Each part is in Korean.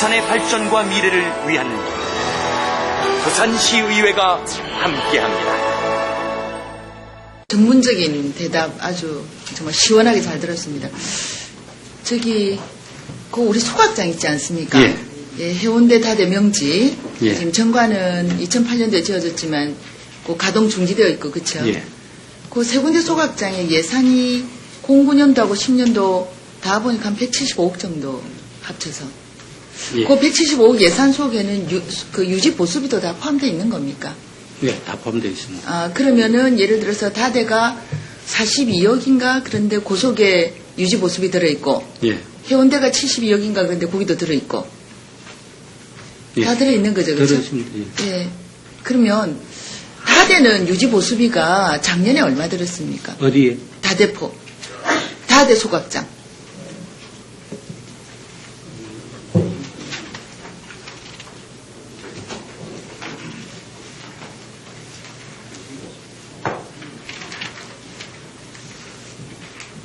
부산의 발전과 미래를 위한 부산시의회가 함께합니다. 전문적인 대답 아주 정말 시원하게 잘 들었습니다. 저기 그 우리 소각장 있지 않습니까? 예. 예, 해운대 다대 명지. 예. 지금 정관은 2008년도에 지어졌지만 그 가동 중지되어 있고 그렇죠? 예. 그 세 군데 소각장의 예산이 09년도하고 10년도 다 보니까 한 175억 정도 합쳐서. 예. 그 175억 예산 속에는 그 유지 보수비도 다 포함되어 있는 겁니까? 예, 다 포함되어 있습니다. 아, 그러면은 예를 들어서 다대가 42억인가 그런데 그 속에 유지 보수비 들어있고 예. 해운대가 72억인가 그런데 거기도 들어있고 예. 다 들어있는 거죠, 그렇죠? 들어있습니다. 예. 예. 그러면 다대는 유지 보수비가 작년에 얼마 들었습니까? 어디에? 다대포, 다대 소각장.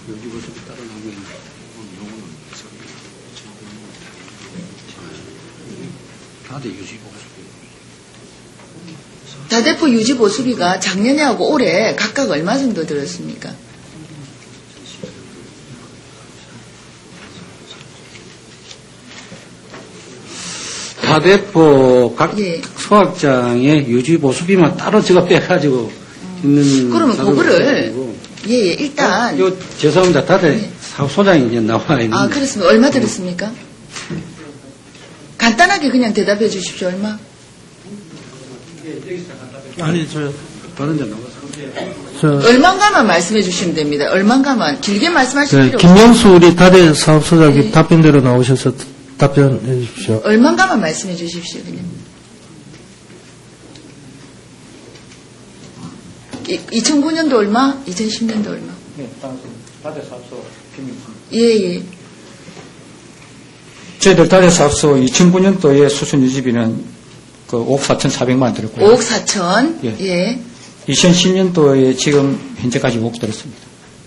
여기 보수비 따로 나오고 있는 다들 유지 보수비. 다대포 유지 보수비가 작년에 하고 올해 각각 얼마 정도 들었습니까? 다대포 각 예. 소각장의 유지 보수비만 따로 제가 빼가지고 있는. 그러면 자료가 그거를 있어가지고. 예, 예, 일단 요 죄송합니다. 다대 네. 사업소장이 이제 나와 있는데. 아, 그렇습니다. 얼마 들었습니까? 간단하게 그냥 대답해 주십시오. 얼마? 아니, 다른 데 나가서. 얼마인가만 말씀해 주시면 됩니다. 얼마인가만. 길게 말씀하실 필요 없어요. 김영수 우리 다대 사업소장이 네. 답변대로 나오셔서 답변해 주십시오. 얼마인가만 말씀해 주십시오. 그냥. 2009년도 얼마? 2010년도 얼마? 네, 다대 사업소 김민수. 예, 예. 저희들 다대 사업소 2009년도에 수준 유지비는 그 5억 4,400만 원 들었고요. 5억 4천. 예. 예. 2010년도에 지금 현재까지 5억 들었습니다.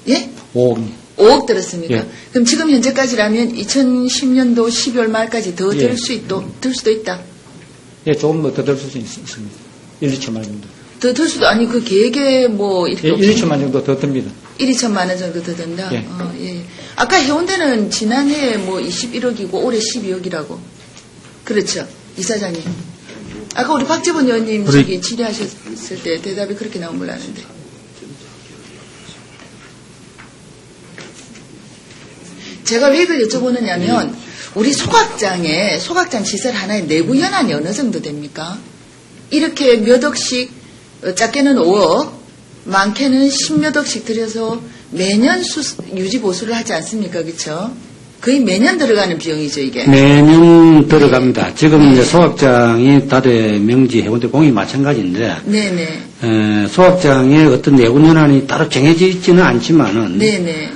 예? 5억. 5억 들었습니까? 예. 그럼 지금 현재까지라면 2010년도 12월 말까지 더 들 예. 들 수도 있다. 예, 조금 더 들 수도 있습니다. 1, 2천만 정도. 더 들 수도, 아니, 그 계획에 뭐, 이렇게. 예, 1, 2천만 정도 더 듭니다. 1, 2천만 원 정도 더 든다? 예. 예. 아까 해운대는 지난해에 뭐 21억이고 올해 12억이라고. 그렇죠. 이사장님. 아까 우리 박재본 의원님 우리- 저기 질의하셨을 때 대답이 그렇게 나온 걸로 아는데. 제가 왜 이걸 여쭤보느냐면 우리 소각장 시설 하나의 내부 현안이 어느 정도 됩니까? 이렇게 몇 억씩 작게는 5억 많게는 10몇 억씩 들여서 매년 유지 보수를 하지 않습니까? 그렇죠? 거의 매년 들어가는 비용이죠, 이게. 매년 들어갑니다. 지금 이제 소각장이 다대 명지 해운대 공이 마찬가지인데, 네네. 소각장의 어떤 내부 현안이 따로 정해져 있지는 않지만은, 네네.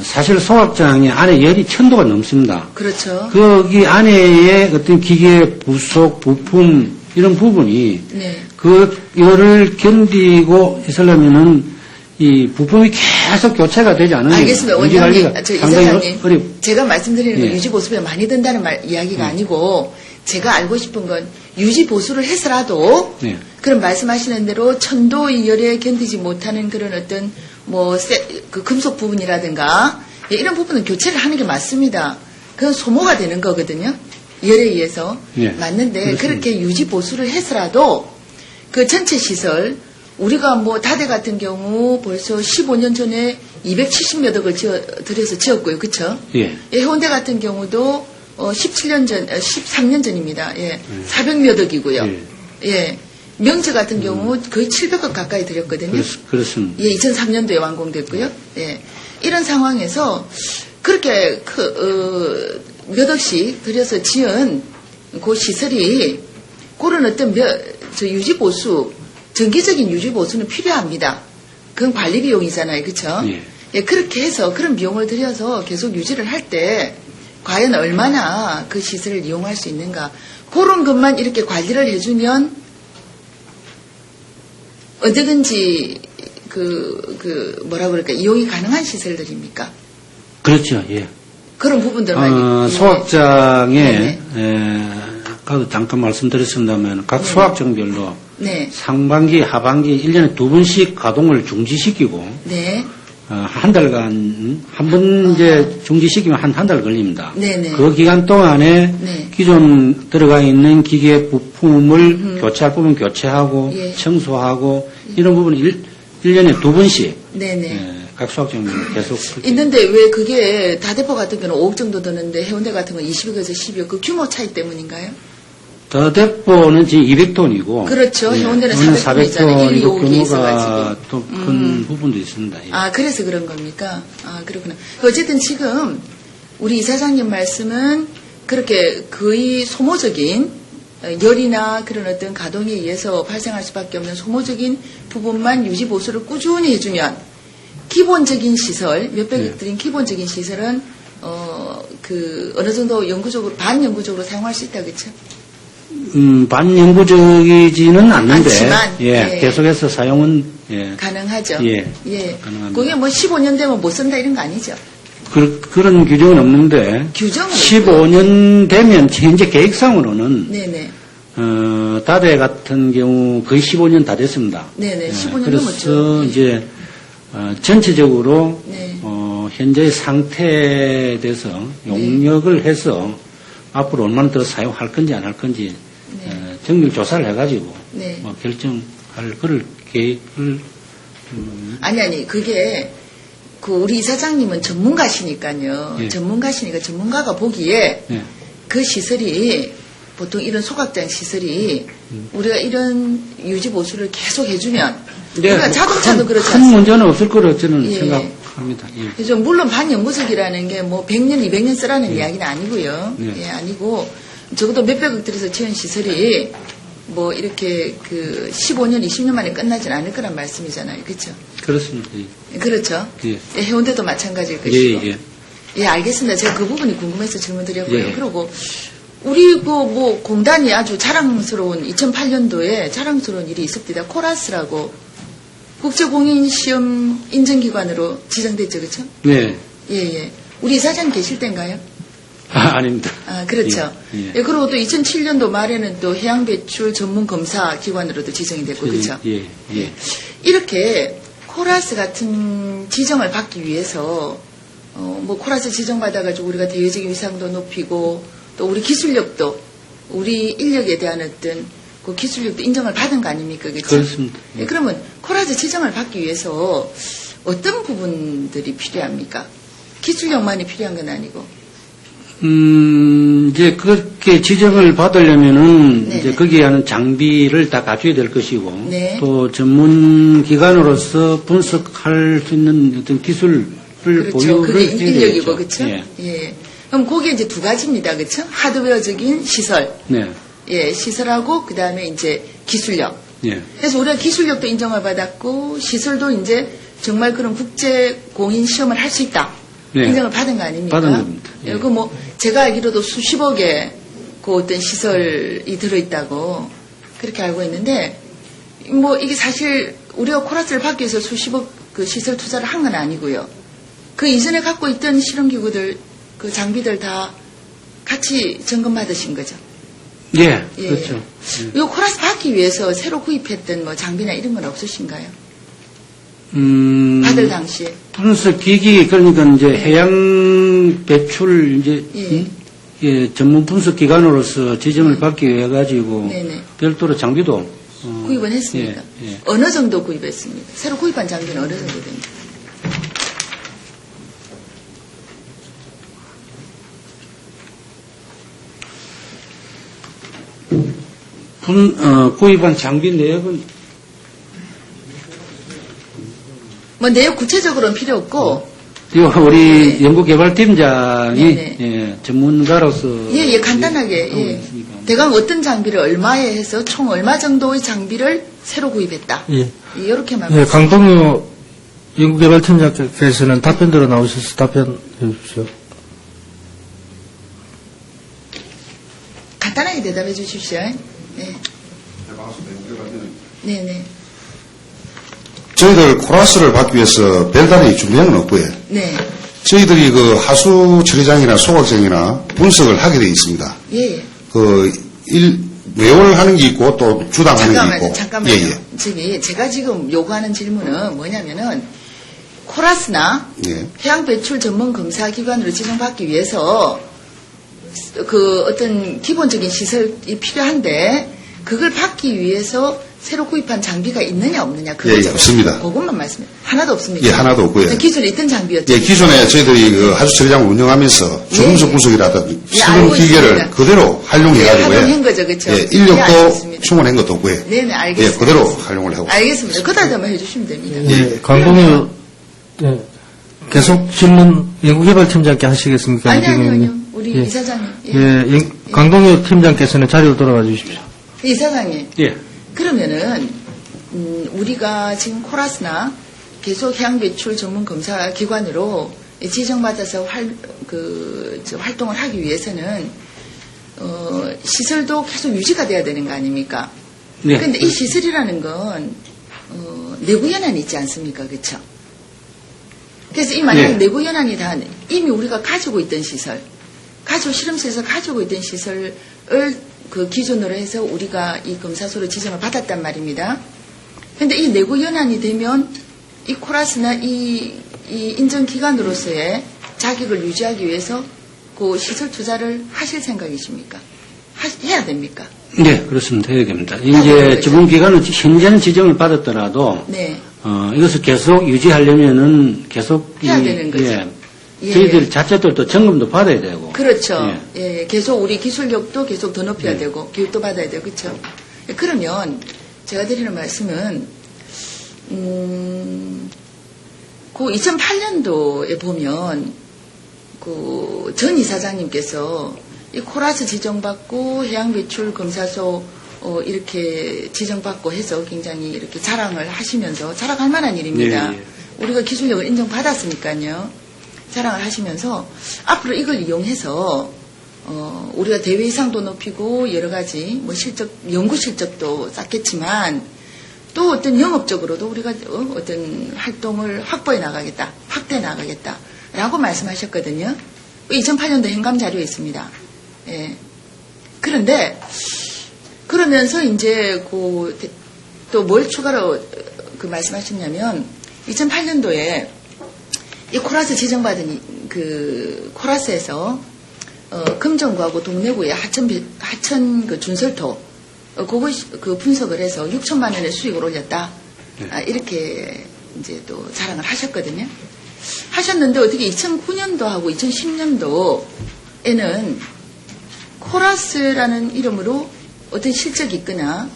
사실 소각장의 안에 열이 1000도가 넘습니다. 그렇죠. 거기 안에의 어떤 기계 부속 부품 이런 부분이 네. 그 열을 견디고 있으려면은 이 부품이 계속 교체가 되지 않으면 알겠습니다. 유지 원장님, 관리가 저 상당히 이사장님, 어렵. 제가 말씀드리는 건 예. 유지 보수비가 많이 든다는 이야기가 아니고 제가 알고 싶은 건 유지 보수를 해서라도 네. 그런 말씀하시는 대로 1000도의 열에 견디지 못하는 그런 어떤 그 금속 부분이라든가 예, 이런 부분은 교체를 하는 게 맞습니다. 그건 소모가 되는 거거든요. 열에 의해서 예. 맞는데 그렇습니다. 그렇게 유지 보수를 해서라도 그 전체 시설 우리가 뭐 다대 같은 경우 벌써 15년 전에 270몇 억을 들여서 지었고요. 그쵸? 예. 해운대 같은 경우도 13년 전입니다. 예. 400몇 억이고요. 예. 예. 명지 같은 경우 거의 700억 가까이 들였거든요. 그렇습니다. 예, 2003년도에 완공됐고요. 예. 이런 상황에서 그렇게 몇 억씩 들여서 지은 그 시설이 그런 어떤 유지 보수 정기적인 유지 보수는 필요합니다. 그건 관리 비용이잖아요. 그렇죠? 예. 예, 그렇게 해서 그런 비용을 들여서 계속 유지를 할 때 과연 얼마나 그 시설을 이용할 수 있는가. 그런 것만 이렇게 관리를 해주면 언제든지 뭐라 그럴까 이용이 가능한 시설들입니까? 그렇죠. 예. 그런 부분들만. 소각장에, 아까도 잠깐 말씀드렸습니다만, 각 소각장별로 네. 상반기, 하반기 1년에 2번씩 가동을 중지시키고, 네. 한 달간, 한 번 이제 중지시키면 한 달 걸립니다. 네네. 그 기간 동안에 네. 기존 들어가 있는 기계 부품을 교체할 부분 교체하고, 예. 청소하고, 이런 부분은 1년에 2번씩, 네네. 각 소각장별로 계속. 있는데 왜 그게 다대포 같은 경우는 5억 정도 드는데 해운대 같은 건 20억에서 12억 그 규모 차이 때문인가요? 더대포는 지금 200톤이고. 그렇죠. 해운대는 400톤이잖아요. 1, 2, 5개 규모가 있어가지고. 또 큰 부분도 있습니다. 예. 아, 그래서 그런 겁니까? 아, 그렇구나. 어쨌든 지금 우리 이사장님 말씀은 그렇게 거의 소모적인 열이나 그런 어떤 가동에 의해서 발생할 수밖에 없는 소모적인 부분만 유지 보수를 꾸준히 해주면 기본적인 시설, 몇백억 들인 기본적인 시설은 어느 정도 영구적으로 반영구적으로 사용할 수 있다, 그렇죠? 반영구적이지는 않는데, 않지만, 예. 계속해서 사용은, 가능하죠. 예. 가능합니다. 그게 뭐 15년 되면 못 쓴다 이런 거 아니죠? 그런 규정은 없는데, 규정은 15년 되면 현재 계획상으로는, 네네. 다대 같은 경우 거의 15년 다 됐습니다. 네네. 15년 그래서 넘었죠. 이제, 전체적으로, 네. 현재의 상태에 대해서 용역을 해서 앞으로 얼마나 더 사용할 건지 안 할 건지 정밀 조사를 해가지고 네. 결정할 그럴 계획을 아니 그게 그 우리 이사장님은 전문가시니까요. 예. 전문가시니까 전문가가 보기에 예. 그 시설이 보통 이런 소각장 시설이 우리가 이런 유지 보수를 계속 해주면 우리가 자동차도 그렇지 큰 않습니까? 문제는 없을 거라고 저는 예. 생각합니다. 예. 그래서 물론 반영구적이라는 게 뭐 100년, 200년 쓰라는 이야기는 아니고요. 네. 예, 아니고 적어도 몇백억 들여서 지은 시설이 뭐 이렇게 그 15년, 20년 만에 끝나진 않을 거란 말씀이잖아요. 그렇죠? 그렇습니다. 예. 그렇죠. 예. 예, 해운대도 마찬가지일 것이고. 예. 예, 알겠습니다. 제가 그 부분이 궁금해서 질문 드렸고요. 예. 그리고 우리 그 뭐 공단이 아주 자랑스러운 2008년도에 자랑스러운 일이 있었습니다. 코라스라고 국제공인시험 인증기관으로 지정됐죠, 그렇죠? 네. 예. 우리 이사장 계실 때인가요? 아닙니다. 아, 그렇죠. 예. 예, 그리고 또 2007년도 말에는 또 해양배출 전문검사 기관으로도 지정이 됐고, 그렇죠? 예. 이렇게 코라스 같은 지정을 받기 위해서 뭐 코라스 지정받아가지고 우리가 대외적인 위상도 높이고 또 우리 기술력도 우리 인력에 대한 어떤 그 기술력도 인정을 받은 거 아닙니까? 그렇죠? 그렇습니다. 예, 그러면 코라스 지정을 받기 위해서 어떤 부분들이 필요합니까? 기술력만이 필요한 건 아니고. 이제 그렇게 지정을 받으려면은 네네. 이제 거기에 하는 장비를 다 갖춰야 될 것이고 네. 또 전문 기관으로서 분석할 수 있는 어떤 기술을 그렇죠. 보유를 그게 해야 인력이고, 되겠죠. 그렇죠? 예. 예. 그럼 그게 이제 두 가지입니다. 그렇죠? 하드웨어적인 시설. 네. 예, 시설하고 그다음에 이제 기술력. 예. 그래서 우리가 기술력도 인정을 받았고 시설도 이제 정말 그런 국제 공인 시험을 할 수 있다. 네. 인정을 받은 거 아닙니까? 받은 겁니다. 예. 그 뭐 제가 알기로도 수십억의 그 어떤 시설이 들어있다고 그렇게 알고 있는데 뭐 이게 사실 우리가 코라스를 받기 위해서 수십억 그 시설 투자를 한 건 아니고요. 그 이전에 갖고 있던 실험기구들 그 장비들 다 같이 점검 받으신 거죠. 예. 예. 그렇죠. 이 코라스 받기 위해서 새로 구입했던 뭐 장비나 이런 건 없으신가요? 받을 당시에. 분석 기기 그러니까 이제 해양 배출 이제 예, 전문 분석 기관으로서 지정을 받기 위해 가지고 네네. 별도로 장비도 구입은 했습니까? 예. 어느 정도 구입했습니까? 새로 구입한 장비는 어느 정도 됩니까? 구입한 장비 내역은 뭐 내역 구체적으로는 필요 없고 우리 연구개발팀장이 네네. 예, 전문가로서 예, 간단하게 하고 예. 있으니까. 대강 어떤 장비를 얼마에 해서 총 얼마 정도의 장비를 새로 구입했다. 예. 이렇게만 예, 강동유 연구개발팀장께서는 답변 들어 나오셔서 답변해 주십시오. 간단하게 대답해 주십시오. 네. 네네. 저희들 코라스를 받기 위해서 별다른 준비한 건 없고요. 네. 저희들이 그 하수 처리장이나 소각장이나 분석을 하게 돼 있습니다. 예. 매월 하는 게 있고 또 주당 하는 게 있고. 잠깐만요. 예, 예. 저기 제가 지금 요구하는 질문은 뭐냐면은 코라스나 예. 해양 배출 전문 검사 기관으로 지정받기 위해서 그 어떤 기본적인 시설이 필요한데 그걸 받기 위해서 새로 구입한 장비가 있느냐 없느냐 그거죠. 예, 없습니다. 그것만 말씀해. 하나도 없습니까? 예, 하나도 없고요. 기존에 있던 장비였죠. 예, 기존에 저희들이 그 하수 처리장을 운영하면서 주금속 분석이라든지 예, 수분 알고 기계를 있습니다. 그대로 활용해가지고요. 활용한 거죠, 그렇죠? 예, 인력도 알겠습니다. 충원한 것도 없고요. 네네, 알겠습니다. 예, 그대로 활용을 하고. 알겠습니다. 그다음에 해주시면 됩니다. 예, 강동유, 예, 계속 질문 연구개발팀장께 하시겠습니까? 아니요. 우리 예. 이사장님. 예, 강동유 팀장께서는 자리로 돌아가 주십시오. 이사장님. 예. 그러면은 우리가 지금 코라스나 계속 해양 배출 전문 검사 기관으로 지정받아서 활동을 하기 위해서는 시설도 계속 유지가 돼야 되는 거 아닙니까? 네. 근데 이 시설이라는 건 내부 연한이 있지 않습니까? 그렇죠? 그래서 이 만약에 네. 내부 연한이 다 이미 우리가 가지고 있던 시설, 실험실에서 가지고 있던 시설을 그 기준으로 해서 우리가 이 검사소로 지정을 받았단 말입니다. 근데 이 내부 연한이 되면 이 코라스나 이 인정기관으로서의 자격을 유지하기 위해서 그 시설 투자를 하실 생각이십니까? 해야 됩니까? 네, 그렇습니다. 해야 됩니다. 해야 이제 되는 전문기관은 현재는 지정을 받았더라도 네. 이것을 계속 유지하려면은 계속 해야 되는 거죠. 예. 저희들 자체들도 점검도 받아야 되고. 그렇죠. 예. 예, 계속 우리 기술력도 계속 더 높여야 네. 되고 교육도 받아야 되고 그렇죠. 그러면 제가 드리는 말씀은 그 2008년도에 보면 그 전 이사장님께서 이 코라스 지정받고 해양배출 검사소 이렇게 지정받고 해서 굉장히 이렇게 자랑을 하시면서 자랑할 만한 일입니다. 예, 예. 우리가 기술력을 인정받았으니까요. 자랑을 하시면서 앞으로 이걸 이용해서 우리가 대외 이상도 높이고 여러 가지 뭐 연구 실적도 쌓겠지만 또 어떤 영업적으로도 우리가 어떤 활동을 확대해 나가겠다라고 말씀하셨거든요. 2008년도 행감 자료에 있습니다. 예. 그런데 그러면서 이제 또 뭘 추가로 말씀하셨냐면 2008년도에 이 코라스 지정받은 그 코라스에서 금정구하고 동래구의 하천 그 준설토 그거 그 분석을 해서 6천만 원의 수익을 올렸다. 이렇게 이제 또 자랑을 하셨거든요. 하셨는데 어떻게 2009년도하고 2010년도에는 코라스라는 이름으로 어떤 실적이 있거나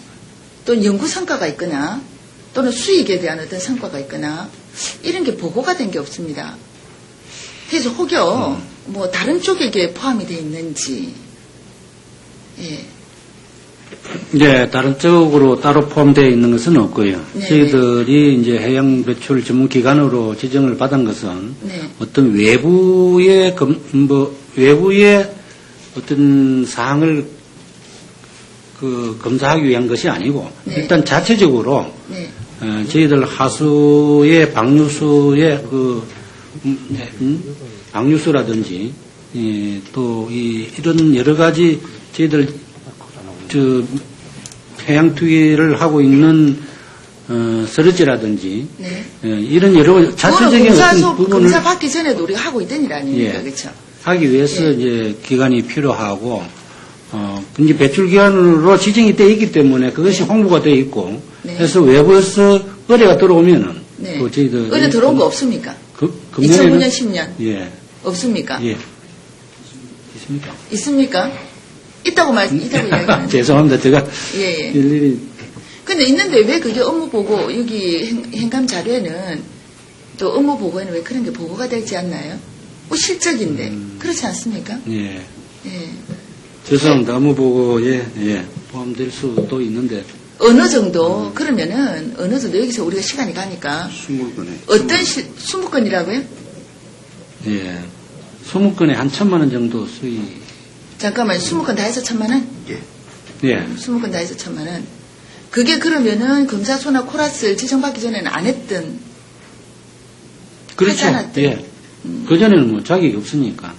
또는 연구 성과가 있거나 또는 수익에 대한 어떤 성과가 있거나 이런 게 보고가 된 게 없습니다. 그래서 혹여 뭐 다른 쪽에게 포함이 되어 있는지 예. 네, 다른 쪽으로 따로 포함되어 있는 것은 없고요. 네. 저희들이 이제 해양 배출 전문 기관으로 지정을 받은 것은 네. 어떤 외부의 외부의 어떤 사항을 검사하기 위한 것이 아니고 네. 일단 자체적으로 네. 저희들 하수의 방류수의 방류수라든지 또 이런 여러 가지 저희들 해양 투기를 하고 있는 서러지라든지 네. 이런 여러 자체적인 어떤 부분을 검사 받기 전에도 우리가 하고 있던 일 아닙니까? 예. 그렇죠? 하기 위해서 예. 이제 기간이 필요하고 이제 배출 기관으로 지정이 되어 있기 때문에 그것이 홍보가 되어 있고 네. 그래서 외부에서 의뢰가 들어오면은 네. 그 저희들 의뢰 들어온 거 없습니까? 금년에는 2009년, 10년 예, 없습니까? 예. 있습니까? 있습니까? 있다고 이야기하는데. 죄송합니다. 제가 예, 예. 일일이 근데 있는데 왜 그게 업무 보고 여기 행감 자료에는 또 업무 보고에는 왜 그런 게 보고가 되지 않나요? 뭐 실적인데 그렇지 않습니까? 예. 예. 죄송합니다. 업무 보고에 포함될 수도 있는데 어느 정도 그러면은 어느 정도 여기서 우리가 시간이 가니까 20건에. 어떤 20건이라고요? 예. 20건에 한 1,000만 원 정도 수익. 잠깐만 20건 다 해서 1,000만 원? 예. 예. 20건 다 해서 1,000만 원. 그게 그러면은 검사소나 코라스를 지정받기 전에는 안 했던 하지 그렇죠. 않았던 예. 그전에는 뭐 자격이 없으니까.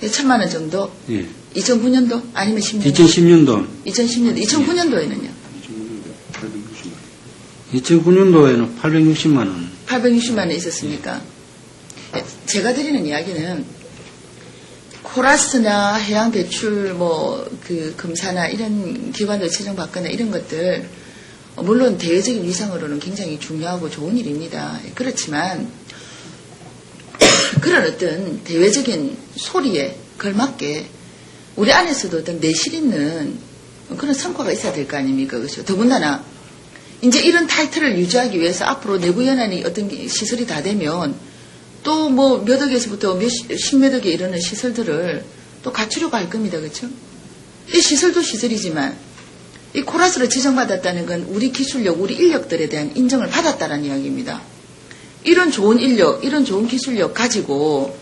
1,000만 원 정도? 예. 2009년도? 아니면 10년도? 2010년도. 2010년도. 2009년도에는요? 2009년도에는 860만 원. 860만 원 있었습니까? 제가 드리는 이야기는 코라스나 해양 배출 그 검사나 이런 기관으로 지정받거나 이런 것들 물론 대외적인 위상으로는 굉장히 중요하고 좋은 일입니다. 그렇지만 그런 어떤 대외적인 소리에 걸맞게 우리 안에서도 어떤 내실 있는 그런 성과가 있어야 될 거 아닙니까? 그렇죠? 더군다나 이제 이런 타이틀을 유지하기 위해서 앞으로 내부연한이 어떤 시설이 다 되면 또 뭐 몇 억에서부터 십몇 억에 이르는 시설들을 또 갖추려고 할 겁니다. 그렇죠? 이 시설도 시설이지만 이 코라스로 지정받았다는 건 우리 기술력, 우리 인력들에 대한 인정을 받았다는 이야기입니다. 이런 좋은 인력, 이런 좋은 기술력 가지고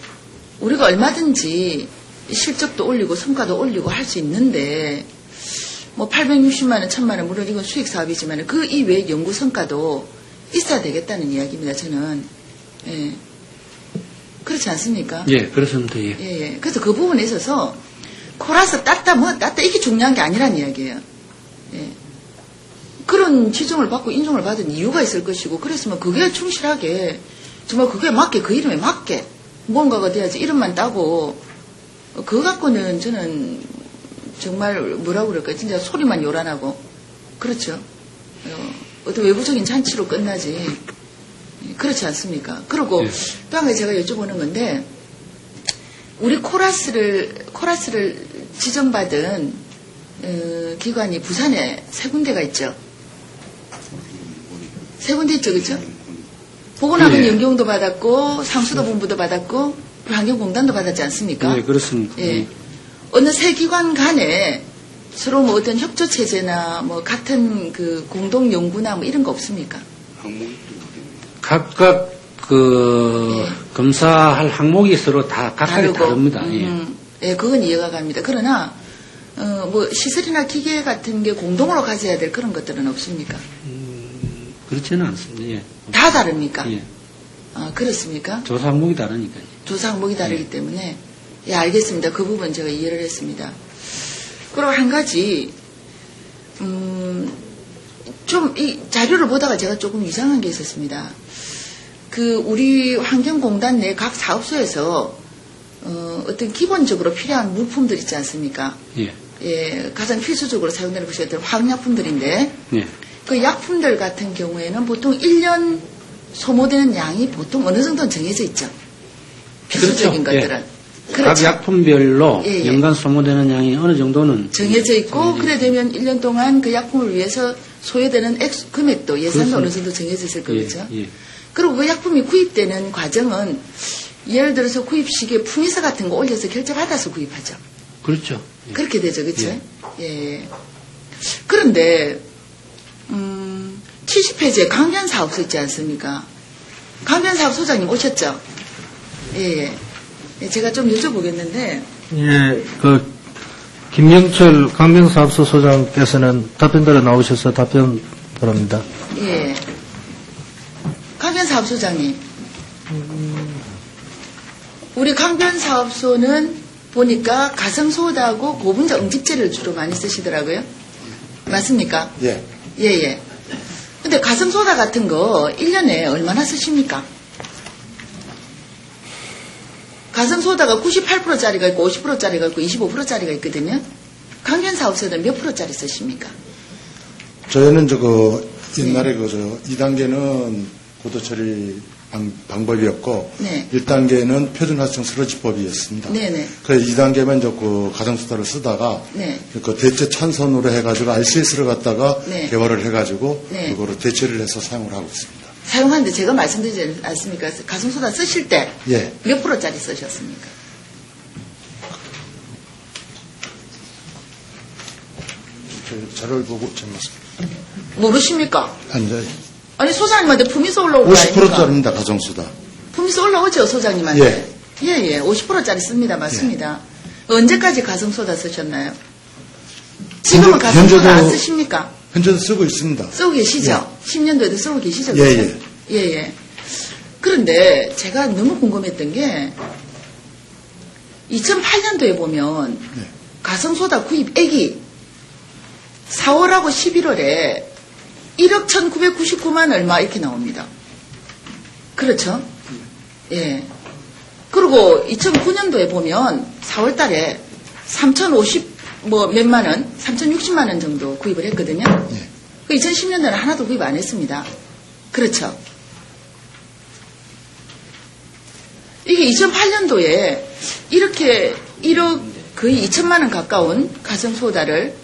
우리가 얼마든지 실적도 올리고 성과도 올리고 할 수 있는데 뭐 860만 원, 1000만 원, 물론 이건 수익 사업이지만 그 이외의 연구 성과도 있어야 되겠다는 이야기입니다. 저는. 예. 그렇지 않습니까? 예, 그렇습니다. 예. 예. 그래서 그 부분에 있어서 코라스 땄다 이게 중요한 게 아니란 이야기예요. 예. 그런 지정을 받고 인정을 받은 이유가 있을 것이고 그랬으면 그게 충실하게 정말 그게 맞게 그 이름에 맞게 뭔가가 돼야지 이름만 따고 그거 갖고는 저는 정말 뭐라고 그럴까요? 진짜 소리만 요란하고 그렇죠. 어떤 외부적인 잔치로 끝나지 그렇지 않습니까? 그리고 예. 또 한 가지 제가 여쭤보는 건데 우리 코라스를 지정받은 기관이 부산에 3군데가 있죠. 3군데 있죠, 그렇죠? 보건학원 예. 연구원도 받았고 상수도 본부도 받았고 환경공단도 받았지 않습니까? 예, 그렇습니다. 예. 어느 세 기관 간에 서로 뭐 어떤 협조 체제나 뭐 같은 그 공동 연구나 뭐 이런 거 없습니까? 각각 검사할 항목이 서로 다 각각이 다릅니다. 예, 그건 이해가 갑니다. 그러나 뭐 시설이나 기계 같은 게 공동으로 가져야 될 그런 것들은 없습니까? 그렇지는 않습니다. 예. 다 다릅니까? 예. 아, 그렇습니까? 조사 항목이 다르니까요. 조사 항목이 다르기 때문에 예, 알겠습니다. 그 부분 제가 이해를 했습니다. 그리고 한 가지 좀 이 자료를 보다가 제가 조금 이상한 게 있었습니다. 그 우리 환경공단 내 각 사업소에서 어떤 기본적으로 필요한 물품들 있지 않습니까? 예. 예, 가장 필수적으로 사용되는 것이 어떤 화학약품들인데 예. 그 약품들 같은 경우에는 보통 1년 소모되는 양이 보통 어느 정도는 정해져 있죠. 필수적인 그렇죠. 것들은. 예. 그렇죠. 각 약품별로 예, 예. 연간 소모되는 양이 어느 정도는 정해져 있고 그래 되면 1년 동안 그 약품을 위해서 소요되는 금액도 예산도 그렇습니다. 어느 정도 정해져 있을 거겠죠. 예, 예. 그리고 그 약품이 구입되는 과정은 예를 들어서 구입 시기에 품위서 같은 거 올려서 결제받아서 구입하죠. 그렇죠. 예. 그렇게 되죠, 그렇죠? 예. 그런데 70회제 강변사업소 있지 않습니까? 강변사업소장님 오셨죠? 예. 예, 제가 좀 여쭤보겠는데 예, 김영철 강변사업소 소장께서는 답변대로 나오셔서 답변 바랍니다. 예. 강변사업소장님. 우리 강변사업소는 보니까 가성소다하고 고분자 응집제를 주로 많이 쓰시더라고요. 맞습니까? 예. 예. 근데 가성소다 같은 거 1년에 얼마나 쓰십니까? 가성소다가 98%짜리가 있고 50%짜리가 있고 25%짜리가 있거든요. 강변사업소는 몇 프로짜리 쓰십니까? 저희는 옛날에 2단계는 고도 처리 방법이었고 네. 1단계는 표준활성 슬러지법이었습니다. 네네. 그래서 2단계만 가정수다를 쓰다가 네. 그 대체 찬선으로 해가지고 RCS를 갖다가 네. 개발을 해가지고 네. 그거로 대체를 해서 사용을 하고 있습니다. 사용하는데 제가 말씀드리지 않습니까? 가성소다 쓰실 때 예. 몇 프로짜리 쓰셨습니까? 자료를 보고 잘못습니다. 모르십니까? 아니, 소장님한테 품위서 올라오고 50%짜리입니다, 가정수다. 품위서 올라오죠, 소장님한테? 예. 예. 50%짜리 씁니다. 맞습니다. 언제까지 가성소다 쓰셨나요? 지금은 가성소다 안 쓰십니까? 현재도 쓰고 있습니다. 쓰고 계시죠? 10년도에도 쓰고 계시죠? 예. 예. 그런데 제가 너무 궁금했던 게 2008년도에 보면 가성소다 구입액이 4월하고 11월에 1억 1999만 얼마 이렇게 나옵니다. 그렇죠? 예. 그리고 2009년도에 보면 4월 달에 3,050 몇만 원, 3,060만 원 정도 구입을 했거든요. 그 2010년도에는 하나도 구입 안 했습니다. 그렇죠? 이게 2008년도에 이렇게 1억 거의 2천만 원 가까운 가성소다를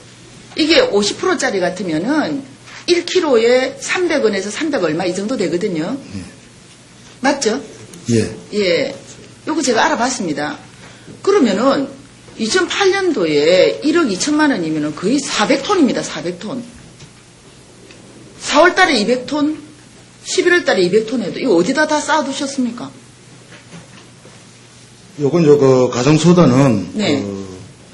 이게 50%짜리 같으면은 1kg에 300원에서 300 얼마 이 정도 되거든요. 맞죠? 예. 예. 요거 제가 알아봤습니다. 그러면은 2008년도에 1억 2천만 원이면은 거의 400톤입니다. 400톤. 4월 달에 200톤, 11월 달에 200톤 해도 이거 어디다 다 쌓아두셨습니까? 요건 그 가정소다는 네. 그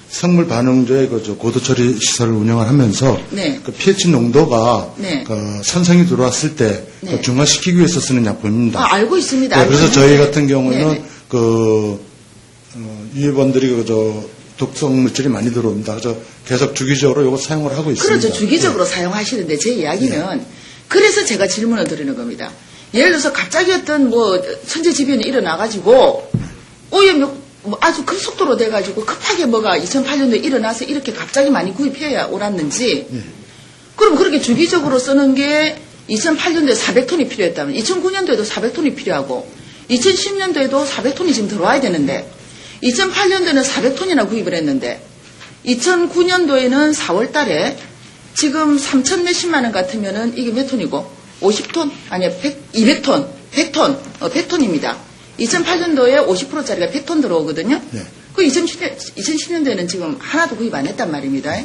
생물 반응조의 그 고도 처리 시설을 운영을 하면서 네. 그 pH 농도가 네. 그 산성이 들어왔을 때 네. 그 중화시키기 위해서 쓰는 약품입니다. 아, 알고 있습니다. 네, 알고 그래서 있는데. 저희 같은 경우에는 네네. 유해본들이 독성 물질이 많이 들어옵니다. 그래서 계속 주기적으로 이거 사용을 하고 있습니다. 그렇죠. 주기적으로 사용하시는데 제 이야기는 그래서 제가 질문을 드리는 겁니다. 예를 들어서 갑자기 어떤 천재지변이 일어나가지고 오염이 아주 급속도로 돼가지고 급하게 뭐가 2008년도에 일어나서 이렇게 갑자기 많이 구입해야 옳았는지 그럼 그렇게 주기적으로 쓰는 게 2008년도에 400톤이 필요했다면 2009년도에도 400톤이 필요하고 2010년도에도 400톤이 지금 들어와야 되는데 2008년도에는 400톤이나 구입을 했는데 2009년도에는 4월 달에 지금 3천 몇십만 원 같으면은 이게 몇 톤이고 50톤? 아니야 200톤 100톤 100톤입니다. 2008년도에 50%짜리가 100톤 들어오거든요. 네. 그 2010년도에는 지금 하나도 구입 안 했단 말입니다.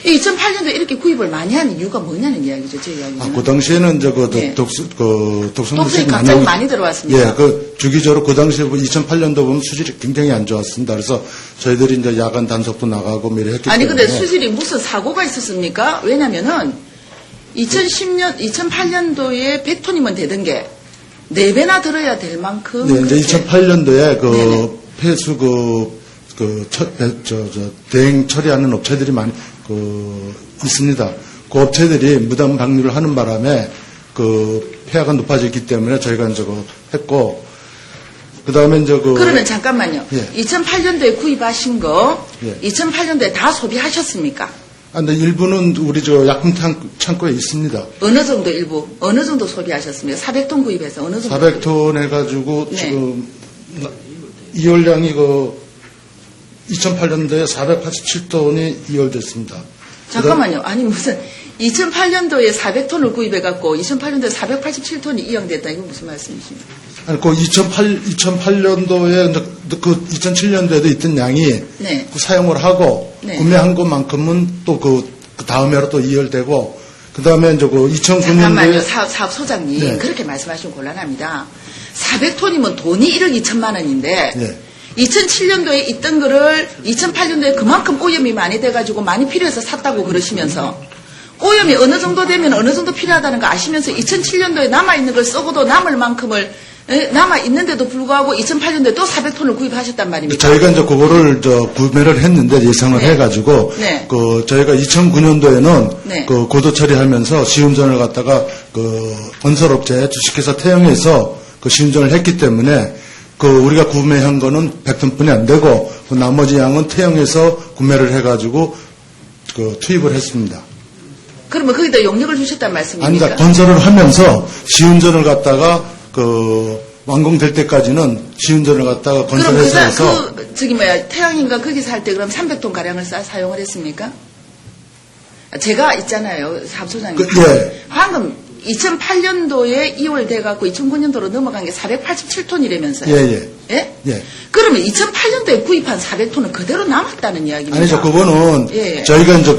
2008년도에 이렇게 구입을 많이 한 이유가 뭐냐는 이야기죠. 제 이야기는. 그 당시에는 네. 독성 독성이 물질이 갑자기 많이 들어왔습니다. 예, 그 주기적으로 그 당시에 2008년도 보면 수질이 굉장히 안 좋았습니다. 그래서 저희들이 이제 야간 단속도 나가고 미래 했기 아니 때문에. 근데 수질이 무슨 사고가 있었습니까? 왜냐면은 2008년도에 100ton이면 되던 게 4배나 들어야 될 만큼. 네, 이제 그렇게 2008년도에 네네. 폐수 대행 처리하는 업체들이 많이 있습니다. 그 업체들이 무단 방류를 하는 바람에 폐하가 높아졌기 때문에 저희가 이제 했고, 그 다음에 이제 그러면 잠깐만요. 예. 2008년도에 구입하신 거 예. 2008년도에 다 소비하셨습니까? 근데 일부는 우리 약품 창고에 있습니다. 어느 정도 일부 어느 정도 소비하셨습니까? 400톤 구입해서 어느 정도? 400톤 해가지고 네. 지금 이월량이 2008년도에 487톤이 이월됐습니다. 잠깐만요. 아니 무슨 2008년도에 400톤을 구입해갖고 2008년도에 487톤이 이용됐다. 이건 무슨 말씀이십니까? 아니, 2008년도에, 2007년도에도 있던 양이 네. 사용을 하고, 네. 구매한 것만큼은 또 그 다음에로 또 이월되고, 그 다음에 이제 2009년도에. 잠깐만요. 사업소장님. 네. 그렇게 말씀하시면 곤란합니다. 400톤이면 돈이 1억 2천만 원인데, 네. 2007년도에 있던 거를 2008년도에 그만큼 오염이 많이 돼가지고 많이 필요해서 샀다고 그러시면서, 오염이 어느 정도 되면 어느 정도 필요하다는 거 아시면서 2007년도에 남아있는 걸 쓰고도 남을 만큼을 남아있는데도 불구하고 2008년도에 또 400톤을 구입하셨단 말입니다. 저희가 이제 그거를 구매를 했는데 예상을 네. 해가지고, 네. 저희가 2009년도에는 네. 고도 처리하면서 시운전을 갖다가 건설업체 주식회사 태영에서 시운전을 했기 때문에 우리가 구매한 거는 100톤뿐이 안 되고, 나머지 양은 태영에서 구매를 해가지고 투입을 했습니다. 그러면 거기다 용역을 주셨단 말씀입니까? 아니다, 건설을 하면서 시운전을 갖다가 완공될 때까지는 시운전을 갖다가 그럼 건설해서 태양인가 거기서 할 때 그럼 300톤 가량을 사용을 했습니까? 제가 있잖아요, 사업소장님. 예. 방금 2008년도에 2월 돼갖고 2009년도로 넘어간 게 487톤이라면서요. 예. 예? 그러면 2008년도에 구입한 400톤은 그대로 남았다는 이야기입니다. 아니죠. 그거는 예. 저희가 이제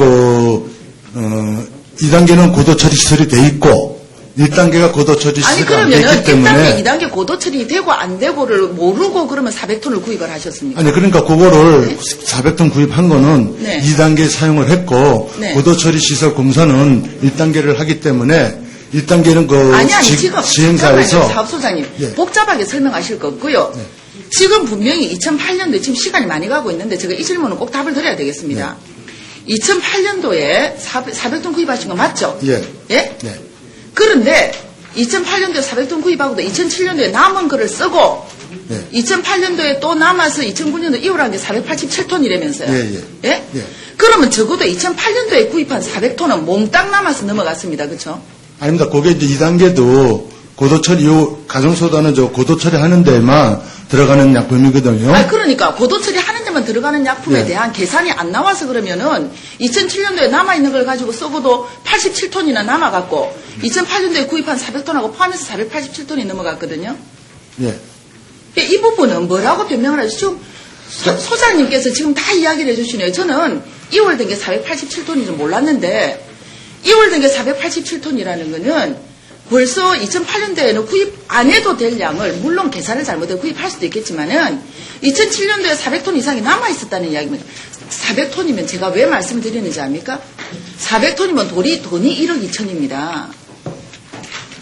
2단계는 고도 처리 시설이 돼 있고 1단계가 고도 처리 아니 시설이 안 그러면은 됐기 때문에 1단계, 2단계 고도 처리 되고 안 되고를 모르고 그러면 400톤을 구입을 하셨습니까? 아니 그러니까 그거를 400톤 구입한 거는 네. 2단계 사용을 했고 네. 고도 처리 시설 공사는 1단계를 하기 때문에 1단계는 그 아니, 지금 시행사에서 잠깐만요, 사업소장님. 예. 복잡하게 설명하실 거 없고요. 네. 지금 분명히 2008년도에 지금 시간이 많이 가고 있는데 제가 이 질문은 꼭 답을 드려야 되겠습니다. 2008년도에 400톤 구입하신 거 맞죠? 예. 예? 네. 그런데 2008년도에 400톤 구입하고도 2007년도에 남은 거를 쓰고 네. 2008년도에 또 남아서 2009년도 2월한 게 487톤이라면서요. 예, 예. 예. 그러면 적어도 2008년도에 구입한 400톤은 몽땅 남아서 넘어갔습니다. 그렇죠? 아닙니다. 그게 이제 2단계도 고도 처리, 가정소다는 저 고도 처리하는 데만 들어가는 약품이거든요. 아니, 그러니까 고도 처리하는 데만 들어가는 약품에 네. 대한 계산이 안 나와서 그러면은 2007년도에 남아있는 걸 가지고 써고도 87톤이나 남아갔고 2008년도에 구입한 400톤하고 포함해서 487톤이 넘어갔거든요. 예. 이 부분은 뭐라고 변명을 하죠? 지금 소장님께서 지금 다 이야기를 해주시네요. 저는 2월 된 게 487톤인 줄 몰랐는데 2월 된 게 487톤이라는 거는 벌써 2008년도에는 구입 안 해도 될 양을 물론 계산을 잘못해서 구입할 수도 있겠지만은 2007년도에 400톤 이상이 남아있었다는 이야기입니다. 400톤이면 제가 왜 말씀을 드리는지 압니까? 400톤이면 돈이 1억 2천입니다.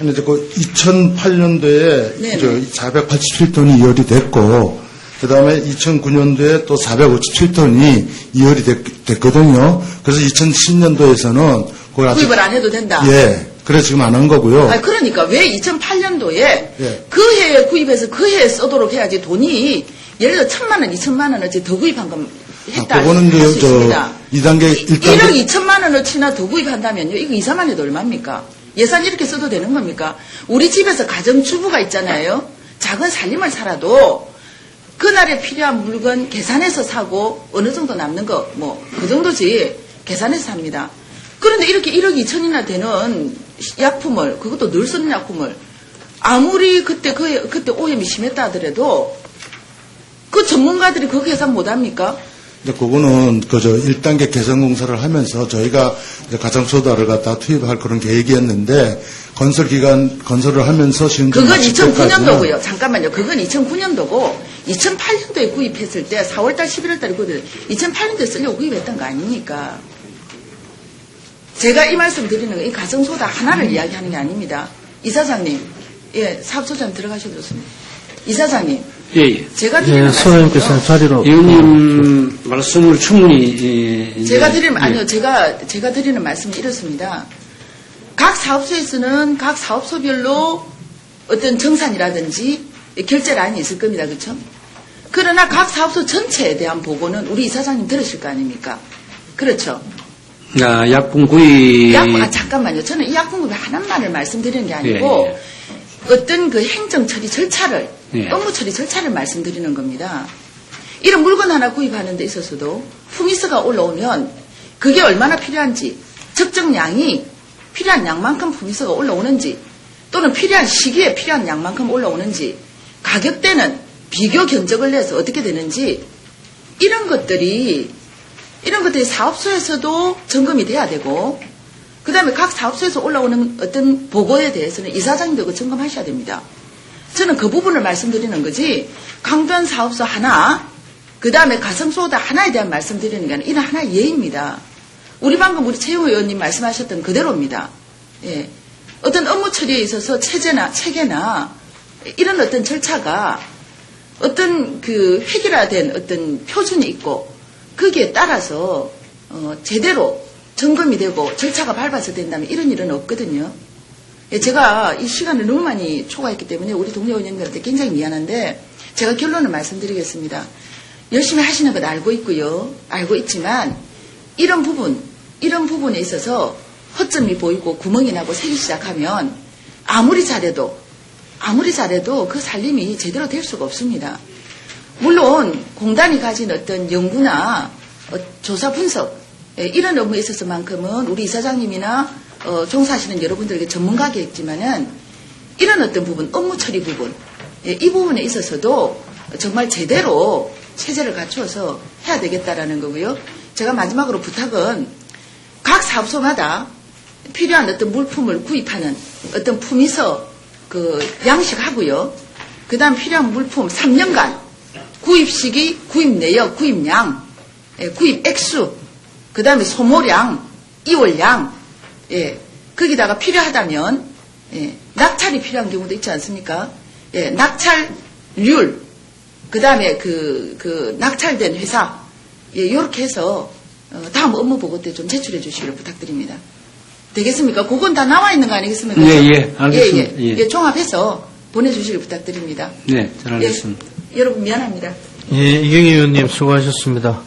아니, 그 2008년도에 네네. 487톤이 이월이 됐고, 그 다음에 2009년도에 또 457톤이 이월이 됐거든요. 그래서 2010년도에서는 구입을 안 해도 된다. 예. 그래서 지금 안 한 거고요. 아니, 그러니까 왜 2008년도에 예. 그 해에 구입해서 그 해에 쓰도록 해야지 돈이 예를 들어 1,000만 원, 2천만 원어치 더 구입한 건 했다. 그거는 할 수 있습니다. 2단계, 1단계. 1억 2천만 원어치나 더 구입한다면요. 이거 이사만 해도 얼마입니까? 예산 이렇게 써도 되는 겁니까? 우리 집에서 가정주부가 있잖아요. 작은 살림을 살아도 그날에 필요한 물건 계산해서 사고 어느 정도 남는 거 뭐 그 정도지 계산해서 삽니다. 그런데 이렇게 1억 2천이나 되는 약품을 그것도 늘 쓰는 약품을 아무리 그때 오염이 심했다 하더라도 그 전문가들이 그 계산 못합니까? 근데 그거는 그저 1단계 개선 공사를 하면서 저희가 이제 가정소다를 갖다 투입할 그런 계획이었는데 건설을 하면서 시행령 그건 마칠 때까지는 2009년도고요. 잠깐만요. 그건 2009년도고 2008년도에 구입했을 때 4월달 11월달에 구입했을 때 2008년도에 쓰려고 구입했던 거 아닙니까? 제가 이 말씀 드리는 건 이 가정소다 하나를 이야기하는 게 아닙니다. 이사장님, 예, 사업소장 들어가셔도 좋습니다. 이사장님, 예. 제가 드리는 예, 소장님께서는 말씀은요. 자리로. 의원님 말씀을 충분히 제가 드리는 말씀은 이렇습니다. 각 사업소에서는 각 사업소별로 어떤 정산이라든지 결제 라인이 있을 겁니다. 그렇죠? 그러나 각 사업소 전체에 대한 보고는 우리 이사장님 들으실 거 아닙니까? 그렇죠? 약품 구입 잠깐만요. 저는 이 약품 구입 하나만을 말씀드리는 게 아니고 예, 예. 어떤 그 행정 처리 절차를 예. 업무 처리 절차를 말씀드리는 겁니다. 이런 물건 하나 구입하는 데 있어서도 품위서가 올라오면 그게 얼마나 필요한지 적정량이 필요한 양만큼 품위서가 올라오는지 또는 필요한 시기에 필요한 양만큼 올라오는지 가격대는 비교 견적을 내서 어떻게 되는지 이런 것들이 사업소에서도 점검이 돼야 되고 그 다음에 각 사업소에서 올라오는 어떤 보고에 대해서는 이사장님도 그 점검하셔야 됩니다. 저는 그 부분을 말씀드리는 거지 강변 사업소 하나 그 다음에 가성소다 하나에 대한 말씀드리는 게 아니라 이런 하나의 예입니다. 방금 우리 최용 의원님 말씀하셨던 그대로입니다. 예. 어떤 업무 처리에 있어서 체계나 이런 어떤 절차가 어떤 그 획일화된 어떤 표준이 있고 거기에 따라서 제대로 점검이 되고 절차가 밟아서 된다면 이런 일은 없거든요. 예, 제가 이 시간을 너무 많이 초과했기 때문에 우리 동료 의원님들한테 굉장히 미안한데 제가 결론을 말씀드리겠습니다. 열심히 하시는 것 알고 있고요. 알고 있지만 이런 부분에 있어서 허점이 보이고 구멍이 나고 새기 시작하면 아무리 잘해도 그 살림이 제대로 될 수가 없습니다. 물론 공단이 가진 어떤 연구나 조사 분석 이런 업무에 있어서만큼은 우리 이사장님이나 종사하시는 여러분들에게 전문가겠지만은 이런 어떤 부분, 업무 처리 부분 이 부분에 있어서도 정말 제대로 체제를 갖추어서 해야 되겠다라는 거고요. 제가 마지막으로 부탁은 각 사업소마다 필요한 어떤 물품을 구입하는 어떤 품위서 양식하고요. 그 다음 필요한 물품 3년간 구입 시기, 구입 내역, 구입량, 구입 액수, 그 다음에 소모량, 이월량, 거기다가 필요하다면 예, 낙찰이 필요한 경우도 있지 않습니까? 예, 낙찰률, 그 다음에 그 낙찰된 회사, 예, 요렇게 해서, 다음 업무 보고 때 좀 제출해 주시기를 부탁드립니다. 되겠습니까? 그건 다 나와 있는 거 아니겠습니까? 예, 알겠습니다. 예, 예. 종합해서 보내주시길 부탁드립니다. 네, 잘 알겠습니다. 예, 여러분 미안합니다. 예, 이경희 의원님 수고하셨습니다.